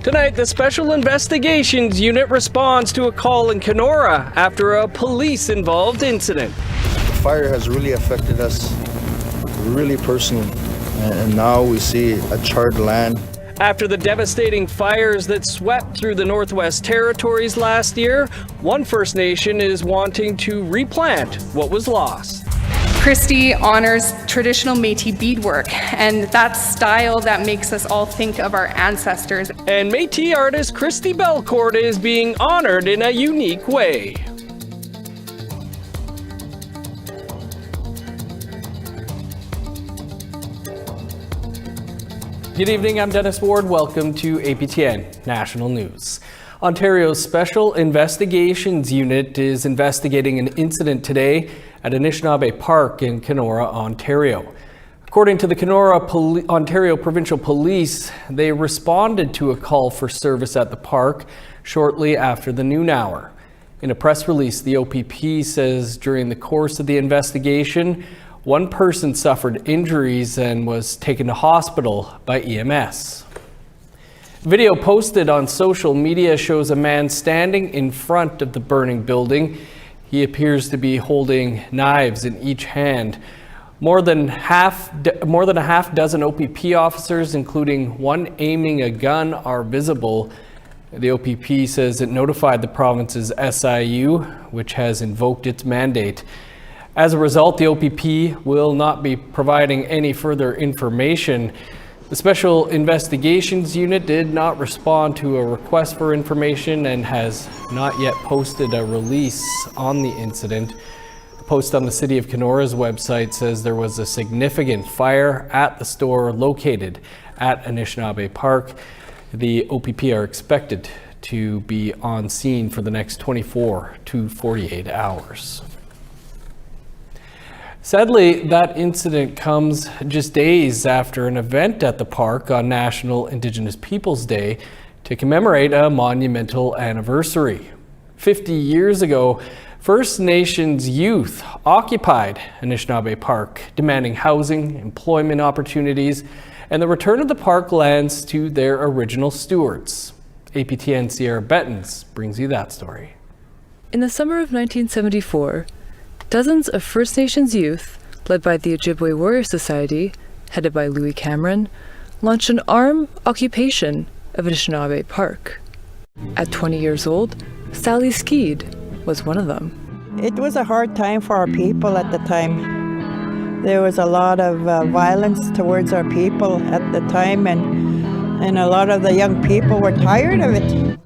Tonight, the Special Investigations Unit responds to a call in Kenora after a police-involved incident. The fire has really affected us really personally, and now we see a charred land. After the devastating fires that swept through the Northwest Territories last year, one First Nation is wanting to replant what was lost. Christy honors traditional Métis beadwork, and that style that makes us all think of our ancestors. And Métis artist Christy Belcourt is being honored in a unique way. Good evening, I'm Dennis Ward. Welcome to APTN National News. Ontario's Special Investigations Unit is investigating an incident today at Anishnabe Park in Kenora, Ontario. According to the Kenora Ontario Provincial Police, they responded to a call for service at the park shortly after the noon hour. In a press release, the OPP says during the course of the investigation, one person suffered injuries and was taken to hospital by EMS. Video posted on social media shows a man standing in front of the burning building. He appears to be holding knives in each hand. More than a half dozen OPP officers, including one aiming a gun, are visible. The OPP says it notified the province's SIU, which has invoked its mandate. As a result, the OPP will not be providing any further information. The Special Investigations Unit did not respond to a request for information and has not yet posted a release on the incident. A post on the City of Kenora's website says there was a significant fire at the store located at Anishnabe Park. The OPP are expected to be on scene for the next 24 to 48 hours. Sadly, that incident comes just days after an event at the park on National Indigenous Peoples Day to commemorate a monumental anniversary. 50 years ago, First Nations youth occupied Anishnabe Park, demanding housing, employment opportunities, and the return of the park lands to their original stewards. APTN Sierra Bettens brings you that story. In the summer of 1974, dozens of First Nations youth, led by the Ojibwe Warrior Society, headed by Louis Cameron, launched an armed occupation of Anishnabe Park. At 20 years old, Sally Skeed was one of them. It was a hard time for our people at the time. There was a lot of violence towards our people at the time, and a lot of the young people were tired of it.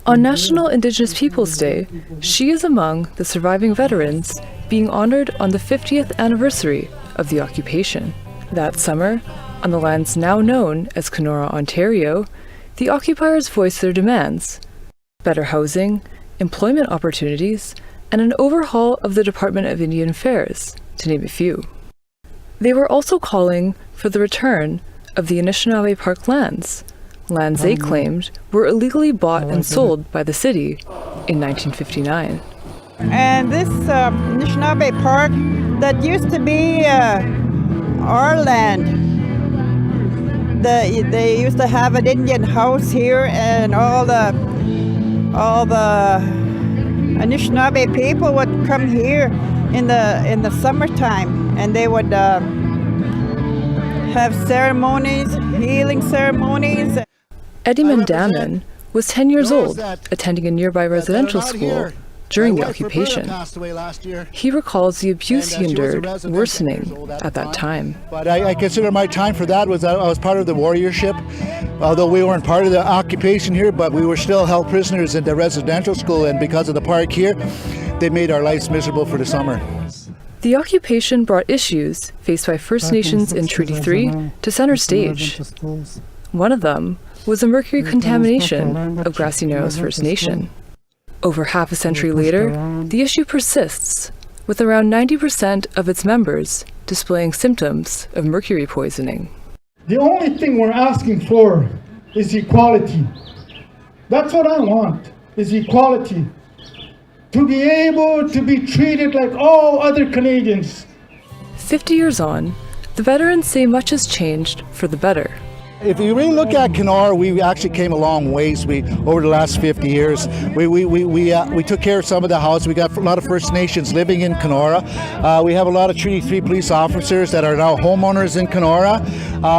On National Indigenous Peoples Day, she is among the surviving veterans being honored on the 50th anniversary of the occupation. That summer, on the lands now known as Kenora, Ontario, the occupiers voiced their demands: better housing, employment opportunities, and an overhaul of the Department of Indian Affairs, to name a few. They were also calling for the return of the Anishnabe Park lands they claimed were illegally bought and sold by the city in 1959. And this Anishnabe Park, that used to be our land. They used to have an Indian house here, and all the Anishinaabe people would come here in the summertime, and they would have ceremonies, healing ceremonies. Eddie Mandaman was 10 years old, attending a nearby residential school during the occupation. He recalls the abuse he endured worsening at that time. But I consider my time for that was I was part of the warriorship. Although we weren't part of the occupation here, but we were still held prisoners in the residential school, and because of the park here, they made our lives miserable for the summer. The occupation brought issues faced by First Nations in Treaty 3 to center stage. One of them was the mercury contamination of Grassy Narrows First Nation. Over half a century later, the issue persists, with around 90% of its members displaying symptoms of mercury poisoning. The only thing we're asking for is equality. That's what I want, is equality. To be able to be treated like all other Canadians. 50 years on, the veterans say much has changed for the better. If you really look at Kenora, we actually came a long ways. Over the last 50 years, we took care of some of the houses. We got a lot of First Nations living in Kenora. We have a lot of Treaty 3 police officers that are now homeowners in Kenora.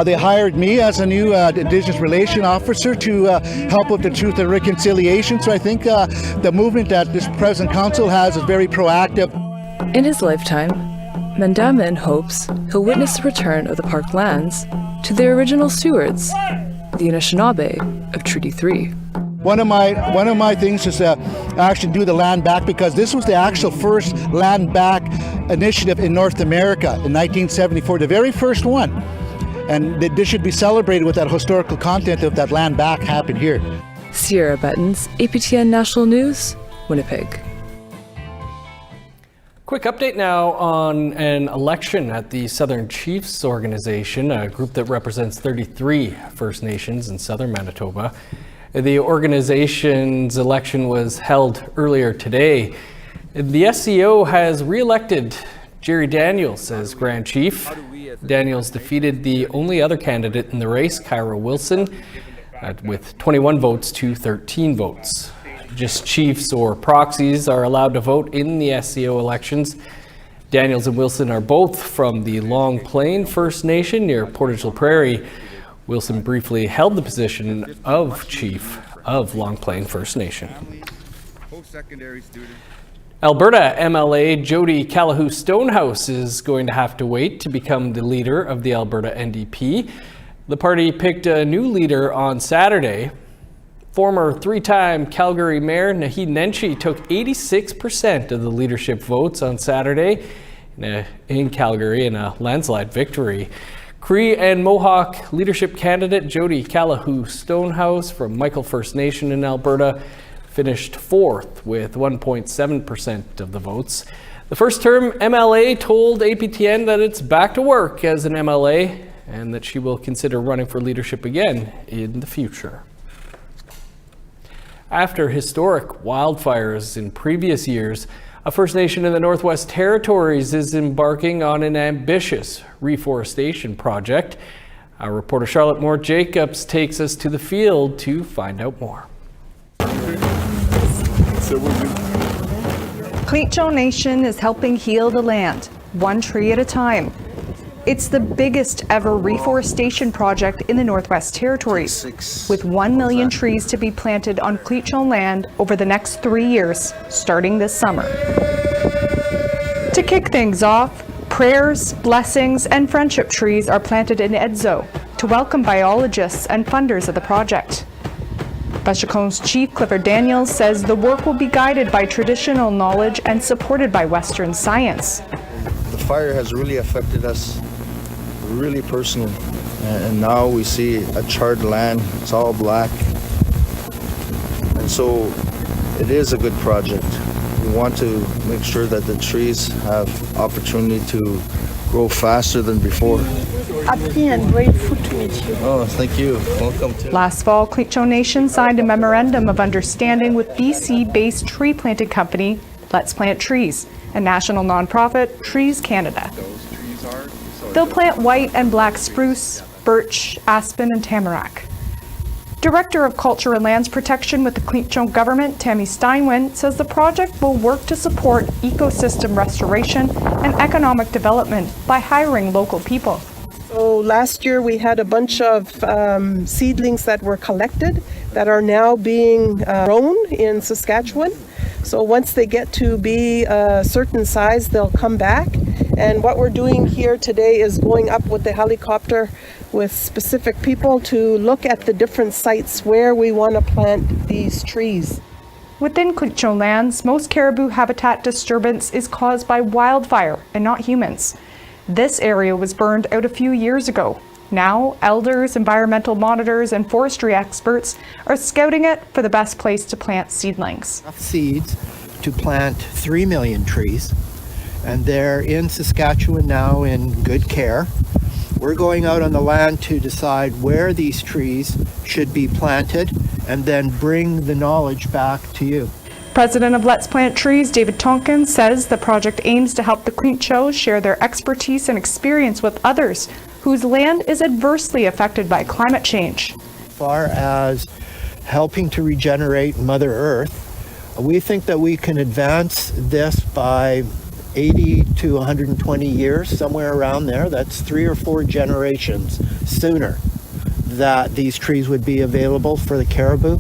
They hired me as a new Indigenous Relation Officer to help with the Truth and Reconciliation. So I think the movement that this present council has is very proactive. In his lifetime, Mandamin hopes he'll witness the return of the park lands to their original stewards, the Anishnabe of Treaty 3. One of my things is to actually do the land back, because this was the actual first land back initiative in North America in 1974, the very first one. And this should be celebrated with that historical content of that land back happened here. Sierra Bettens, APTN National News, Winnipeg. Quick update now on an election at the Southern Chiefs Organization, a group that represents 33 First Nations in southern Manitoba. The organization's election was held earlier today. The SCO has re-elected Jerry Daniels as Grand Chief. Daniels defeated the only other candidate in the race, Kyra Wilson, with 21 votes to 13 votes. Just chiefs or proxies are allowed to vote in the SCO elections. Daniels and Wilson are both from the Long Plain First Nation near Portage la Prairie. Wilson briefly held the position of Chief of Long Plain First Nation. Alberta MLA Jody Calahoo Stonehouse is going to have to wait to become the leader of the Alberta NDP. The party picked a new leader on Saturday. Former three-time Calgary Mayor Naheed Nenshi took 86% of the leadership votes on Saturday in Calgary in a landslide victory. Cree and Mohawk leadership candidate Jody Calahoo Stonehouse from Michael First Nation in Alberta finished fourth with 1.7% of the votes. The first-term MLA told APTN that it's back to work as an MLA and that she will consider running for leadership again in the future. After historic wildfires in previous years, a First Nation in the Northwest Territories is embarking on an ambitious reforestation project. Our reporter Charlotte Moore Jacobs takes us to the field to find out more. Clicho Nation is helping heal the land, one tree at a time. It's the biggest ever reforestation project in the Northwest Territories, with 1 million trees to be planted on Clicho land over the next 3 years, starting this summer. To kick things off, prayers, blessings, and friendship trees are planted in Edzo to welcome biologists and funders of the project. Bechacon's Chief Clifford Daniels says the work will be guided by traditional knowledge and supported by Western science. The fire has really affected us really personally, and now we see a charred land. It's all black, and so it is a good project. We want to make sure that the trees have opportunity to grow faster than before. APTN, grateful to meet you. Oh, thank you. Welcome to. Last fall, Clicho Nation signed a memorandum of understanding with BC-based tree planting company Let's Plant Trees, a national nonprofit, Trees Canada. They'll plant white and black spruce, birch, aspen, and tamarack. Director of Culture and Lands Protection with the Clicho government, Tammy Steinwin, says the project will work to support ecosystem restoration and economic development by hiring local people. So last year we had a bunch of seedlings that were collected that are now being grown in Saskatchewan. So once they get to be a certain size, they'll come back. And what we're doing here today is going up with the helicopter with specific people to look at the different sites where we want to plant these trees. Within Clicho lands, most caribou habitat disturbance is caused by wildfire and not humans. This area was burned out a few years ago. Now, elders, environmental monitors, and forestry experts are scouting it for the best place to plant seedlings. Seeds to plant 3 million trees, and they're in Saskatchewan now in good care. We're going out on the land to decide where these trees should be planted and then bring the knowledge back to you. President of Let's Plant Trees, David Tonkin, says the project aims to help the Clicho share their expertise and experience with others whose land is adversely affected by climate change. As far as helping to regenerate Mother Earth, we think that we can advance this by 80 to 120 years, somewhere around there. That's 3 or 4 generations sooner that these trees would be available for the caribou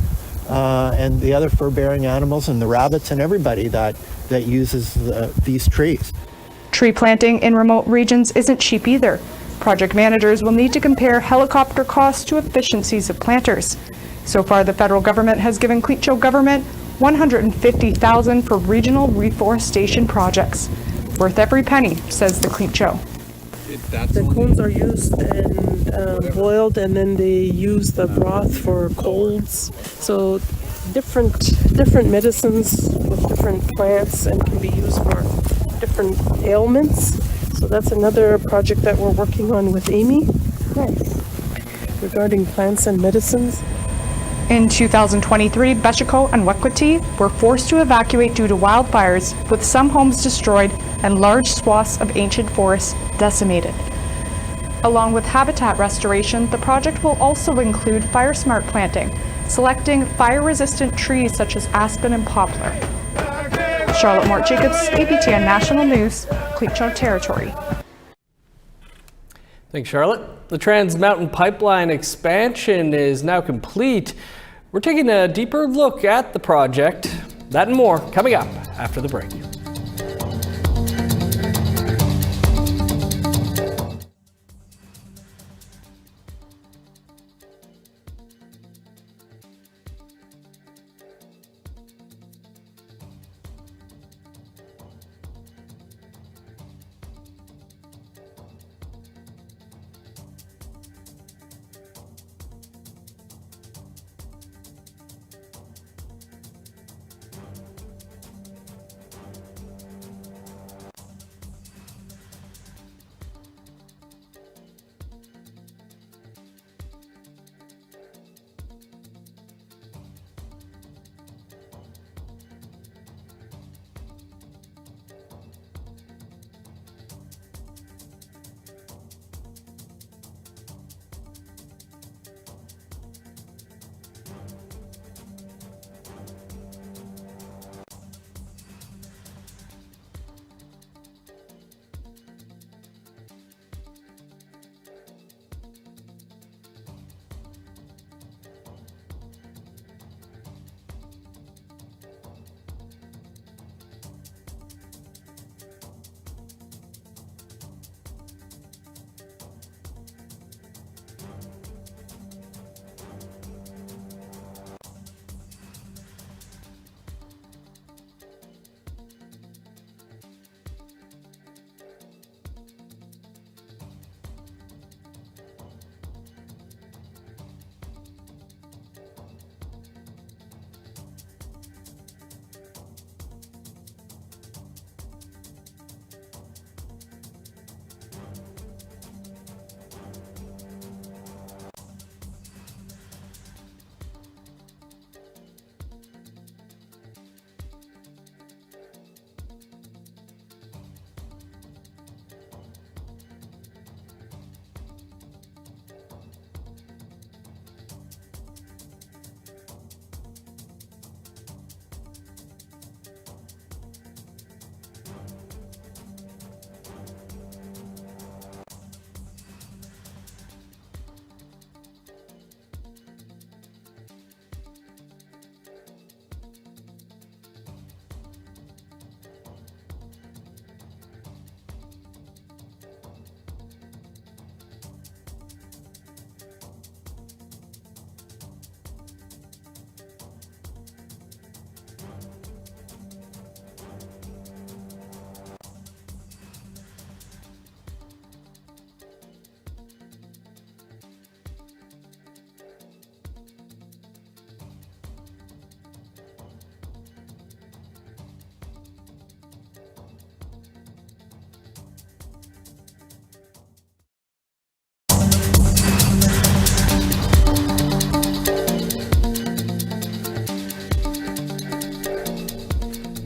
and the other fur-bearing animals and the rabbits and everybody that uses these trees. Tree planting in remote regions isn't cheap either. Project managers will need to compare helicopter costs to efficiencies of planters. So far, the federal government has given Cleatcho government $150,000 for regional reforestation projects. Worth every penny, says the Cleatcho. The cones are used and boiled, and then they use the broth for colds. So different medicines with different plants and can be used for different ailments. So that's another project that we're working on with Amy regarding plants and medicines. In 2023, Bechico and Wekwati were forced to evacuate due to wildfires, with some homes destroyed and large swaths of ancient forests decimated. Along with habitat restoration, the project will also include fire smart planting, selecting fire-resistant trees such as aspen and poplar. Charlotte Mort Jacobs, APTN National News, Cleatcho Territory. Thanks, Charlotte. The Trans Mountain Pipeline expansion is now complete. We're taking a deeper look at the project. That and more coming up after the break.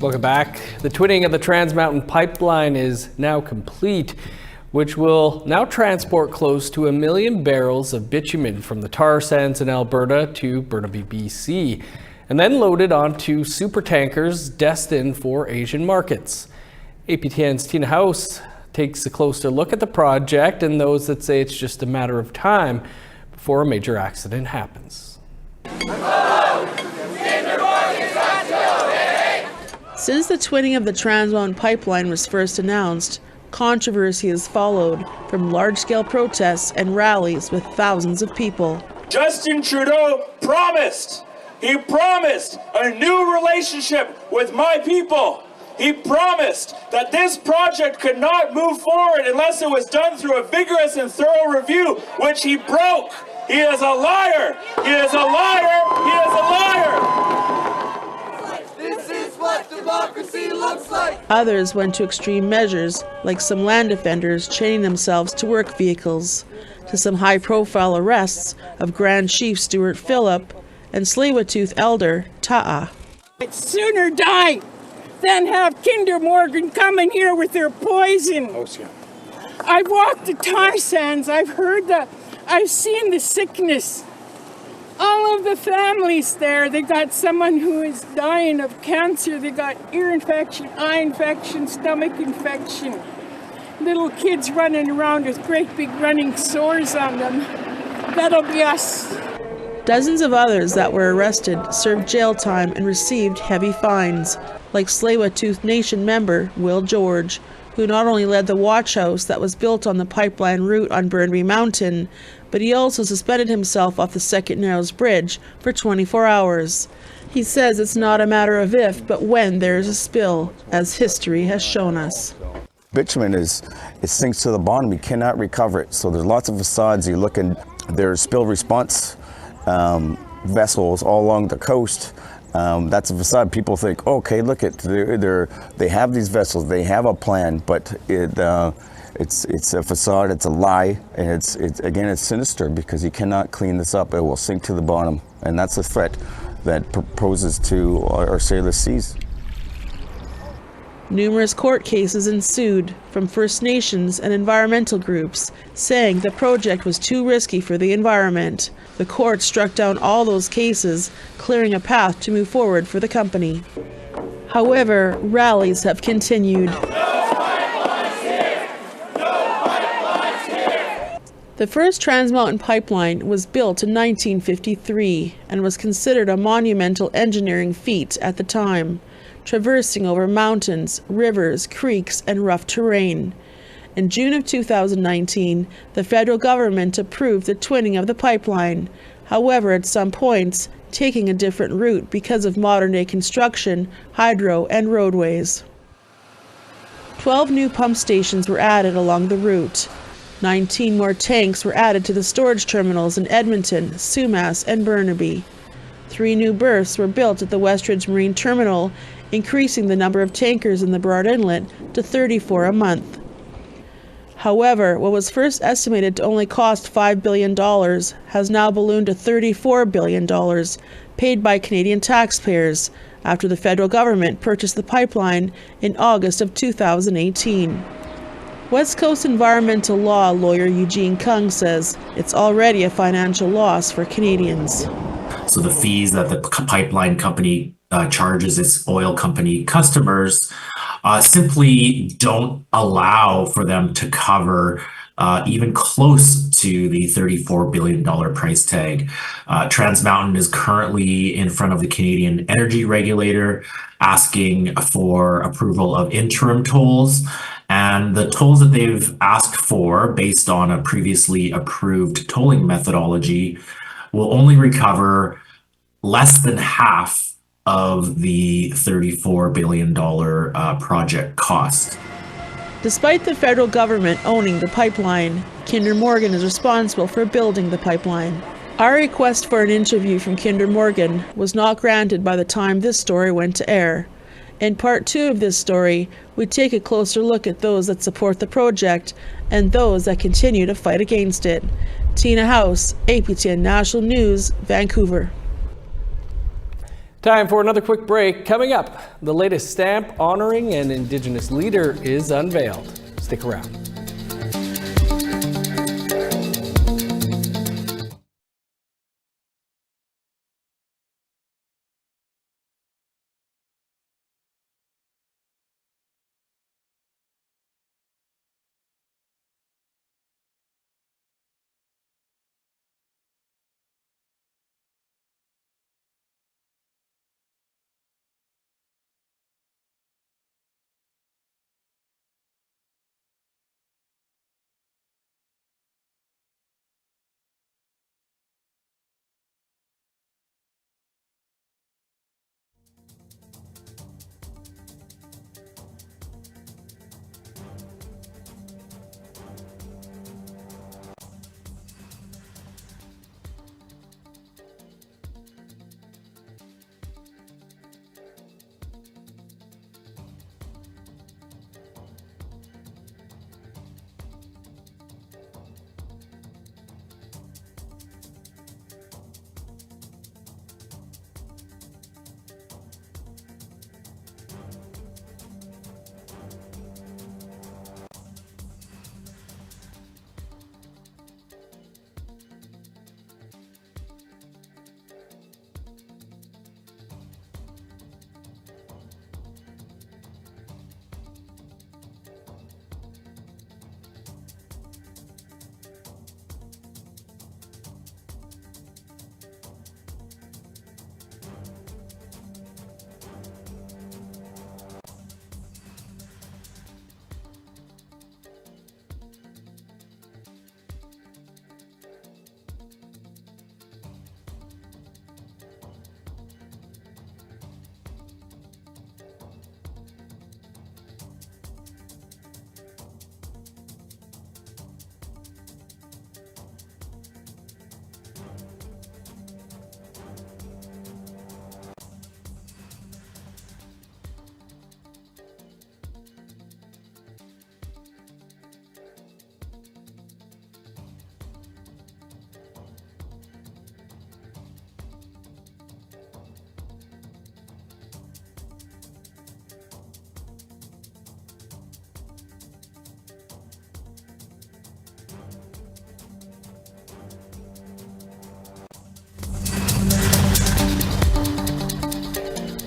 Welcome back. The twinning of the Trans Mountain Pipeline is now complete. which will now transport close to 1 million barrels of bitumen from the tar sands in Alberta to Burnaby, BC, and then loaded onto super tankers destined for Asian markets. APTN's Tina House takes a closer look at the project and those that say it's just a matter of time before a major accident happens. Since the twinning of the Trans Mountain Pipeline was first announced, controversy has followed from large-scale protests and rallies with thousands of people. Justin Trudeau promised. He promised a new relationship with my people. He promised that this project could not move forward unless it was done through a vigorous and thorough review, which he broke. He is a liar. He is a liar. He is a liar. This is what democracy looks like. Others went to extreme measures, like some land defenders chaining themselves to work vehicles, to some high-profile arrests of Grand Chief Stuart Phillip and Tsleil-Waututh Elder Ta'a. I'd sooner die than have Kinder Morgan come in here with their poison. I've walked the tar sands. I've seen the sickness. All of the families there, they got someone who is dying of cancer. They got ear infection, eye infection, stomach infection. Little kids running around with great big running sores on them. That'll be us. Dozens of others that were arrested served jail time and received heavy fines, like Tsleil-Waututh Nation member Will George, who not only led the watch house that was built on the pipeline route on Burnaby Mountain, but he also suspended himself off the Second Narrows Bridge for 24 hours. He says it's not a matter of if, but when there is a spill, as history has shown us. Bitumen it sinks to the bottom. You cannot recover it. So there's lots of facades. You look and there's spill response vessels all along the coast. That's a facade. People think, okay, look at they have these vessels, they have a plan, but it's a facade, it's a lie, and it's sinister because you cannot clean this up. It will sink to the bottom, and that's the threat that poses to our sailors' seas. Numerous court cases ensued from First Nations and environmental groups, saying the project was too risky for the environment. The court struck down all those cases, clearing a path to move forward for the company. However, rallies have continued. The first Trans Mountain Pipeline was built in 1953 and was considered a monumental engineering feat at the time, traversing over mountains, rivers, creeks, and rough terrain. In June of 2019, the federal government approved the twinning of the pipeline, however, at some points, taking a different route because of modern-day construction, hydro, and roadways. 12 new pump stations were added along the route. 19 more tanks were added to the storage terminals in Edmonton, Sumas, and Burnaby. 3 new berths were built at the Westridge Marine Terminal, increasing the number of tankers in the Broad Inlet to 34 a month. However, what was first estimated to only cost $5 billion has now ballooned to $34 billion, paid by Canadian taxpayers, after the federal government purchased the pipeline in August of 2018. West Coast environmental law lawyer Eugene Kung says it's already a financial loss for Canadians. So the fees that the pipeline company charges its oil company customers simply don't allow for them to cover even close to the $34 billion price tag. Trans Mountain is currently in front of the Canadian Energy Regulator asking for approval of interim tolls. And the tolls that they've asked for, based on a previously approved tolling methodology, will only recover less than half of the $34 billion project cost. Despite the federal government owning the pipeline, Kinder Morgan is responsible for building the pipeline. Our request for an interview from Kinder Morgan was not granted by the time this story went to air. In part 2 of this story, we take a closer look at those that support the project and those that continue to fight against it. Tina House, APTN National News, Vancouver. Time for another quick break. Coming up, the latest stamp honoring an Indigenous leader is unveiled. Stick around.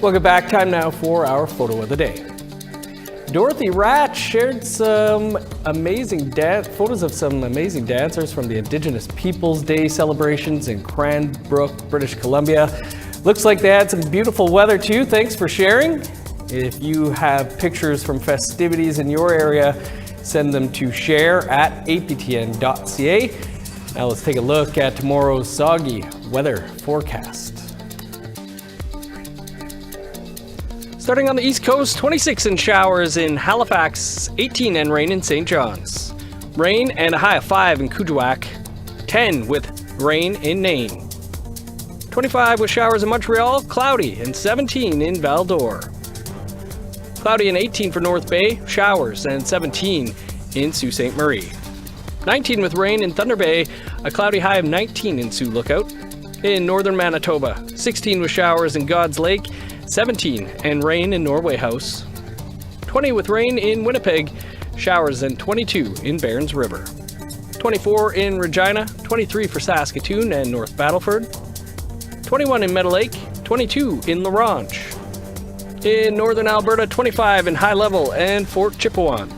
Welcome back. Time now for our photo of the day. Dorothy Rat shared some amazing photos of some amazing dancers from the Indigenous Peoples Day celebrations in Cranbrook, British Columbia. Looks like they had some beautiful weather too. Thanks for sharing. If you have pictures from festivities in your area, send them to share@aptn.ca. Now let's take a look at tomorrow's soggy weather forecast. Starting on the East Coast, 26 in showers in Halifax, 18 and rain in St. John's. Rain and a high of 5 in Kuujjuaq, 10 with rain in Nain. 25 with showers in Montreal, cloudy, and 17 in Val-d'Or. Cloudy and 18 for North Bay, showers, and 17 in Sault Ste. Marie. 19 with rain in Thunder Bay, a cloudy high of 19 in Sioux Lookout. In northern Manitoba, 16 with showers in God's Lake, 17 and rain in Norway House. 20 with rain in Winnipeg, showers, and 22 in Barons River. 24 in Regina, 23 for Saskatoon and North Battleford. 21 in Meadow Lake, 22 in La Ronge. In northern Alberta, 25 in High Level and Fort Chipewyan.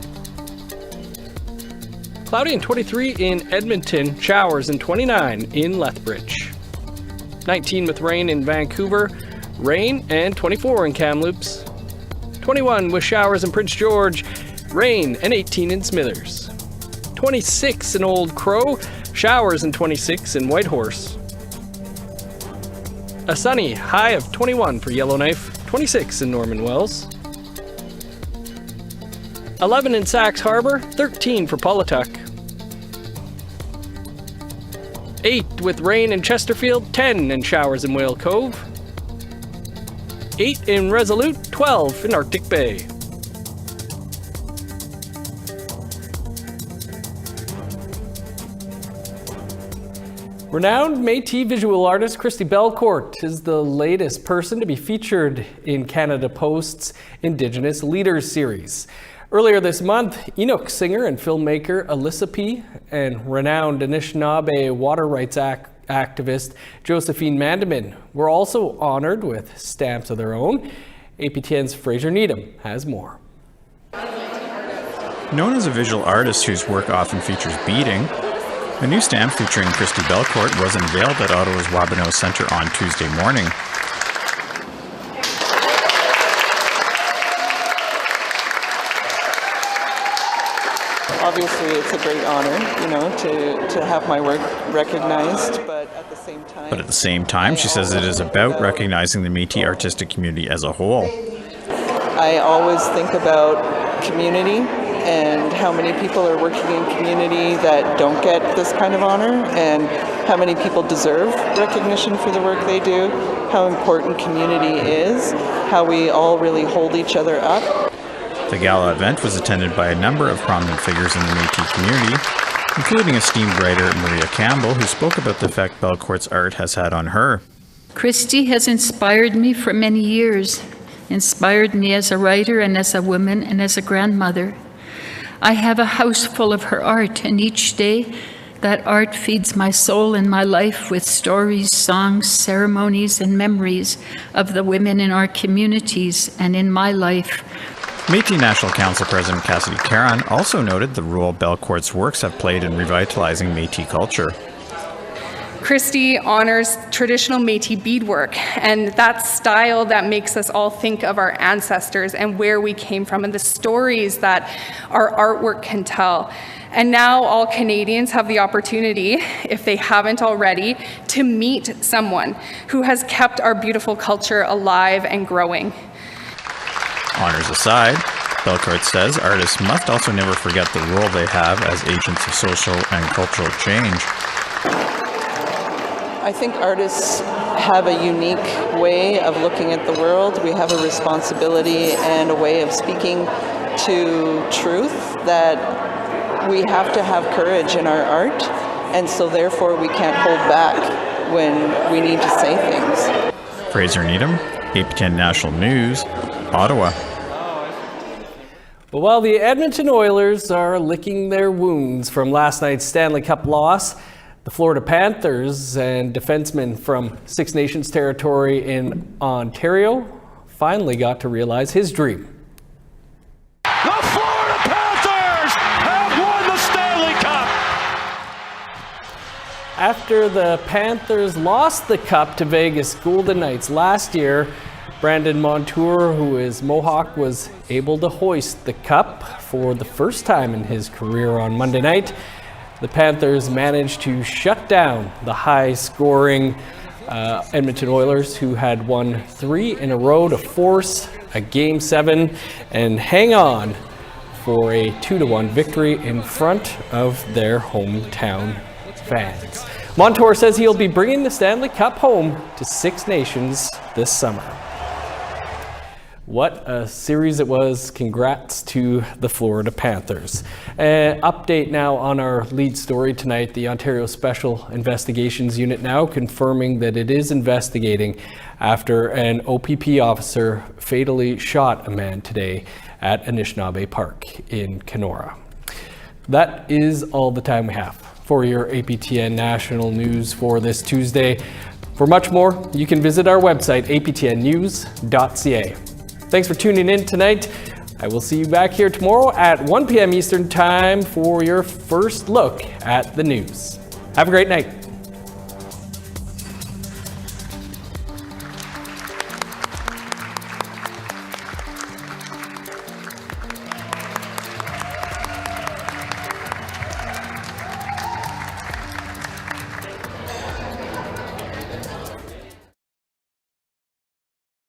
Cloudy and 23 in Edmonton, showers, and 29 in Lethbridge. 19 with rain in Vancouver, rain, and 24 in Kamloops. 21 with showers in Prince George, rain, and 18 in Smithers. 26 in Old Crow, showers, and 26 in Whitehorse. A sunny high of 21 for Yellowknife, 26 in Norman Wells. 11 in Sax Harbor, 13 for Paulatuck. 8 with rain in Chesterfield, 10 in showers in Whale Cove. 8 in Resolute, 12 in Arctic Bay. Renowned Métis visual artist Christy Belcourt is the latest person to be featured in Canada Post's Indigenous Leaders series. Earlier this month, Inuk singer and filmmaker Alyssa P. and renowned Anishnabe water rights activist Josephine Mandamin were also honored with stamps of their own. APTN's Fraser Needham has more. Known as a visual artist whose work often features beading, a new stamp featuring Christy Belcourt was unveiled at Ottawa's Wabineau Centre on Tuesday morning. Obviously, it's a great honor, to have my work recognized, but at the same time, she says it is about recognizing the Métis artistic community as a whole. I always think about community and how many people are working in community that don't get this kind of honor, and how many people deserve recognition for the work they do, how important community is, how we all really hold each other up. The gala event was attended by a number of prominent figures in the Métis community, including esteemed writer Maria Campbell, who spoke about the effect Belcourt's art has had on her. Christy has inspired me for many years, inspired me as a writer and as a woman and as a grandmother. I have a house full of her art, and each day that art feeds my soul and my life with stories, songs, ceremonies, and memories of the women in our communities and in my life. Métis National Council President Cassidy Caron also noted the role Belcourt's works have played in revitalizing Métis culture. Christy honors traditional Métis beadwork and that style that makes us all think of our ancestors and where we came from and the stories that our artwork can tell. And now all Canadians have the opportunity, if they haven't already, to meet someone who has kept our beautiful culture alive and growing. Honors aside, Belcourt says artists must also never forget the role they have as agents of social and cultural change. I think artists have a unique way of looking at the world. We have a responsibility and a way of speaking to truth that we have to have courage in our art, and so therefore we can't hold back when we need to say things. Fraser Needham, APTN National News, Ottawa. Well, while the Edmonton Oilers are licking their wounds from last night's Stanley Cup loss, the Florida Panthers and defensemen from Six Nations territory in Ontario finally got to realize his dream. The Florida Panthers have won the Stanley Cup! After the Panthers lost the cup to Vegas Golden Knights last year, Brandon Montour, who is Mohawk, was able to hoist the cup for the first time in his career on Monday night. The Panthers managed to shut down the high-scoring Edmonton Oilers, who had won 3 in a row to force a Game 7 and hang on for a 2-1 victory in front of their hometown fans. Montour says he'll be bringing the Stanley Cup home to Six Nations this summer. What a series it was. Congrats to the Florida Panthers. Update now on our lead story tonight. The Ontario Special Investigations Unit now confirming that it is investigating after an OPP officer fatally shot a man today at Anishnabe Park in Kenora. That is all the time we have for your APTN National News for this Tuesday. For much more, you can visit our website, aptnnews.ca. Thanks for tuning in tonight. I will see you back here tomorrow at 1 p.m. Eastern Time for your first look at the news. Have a great night.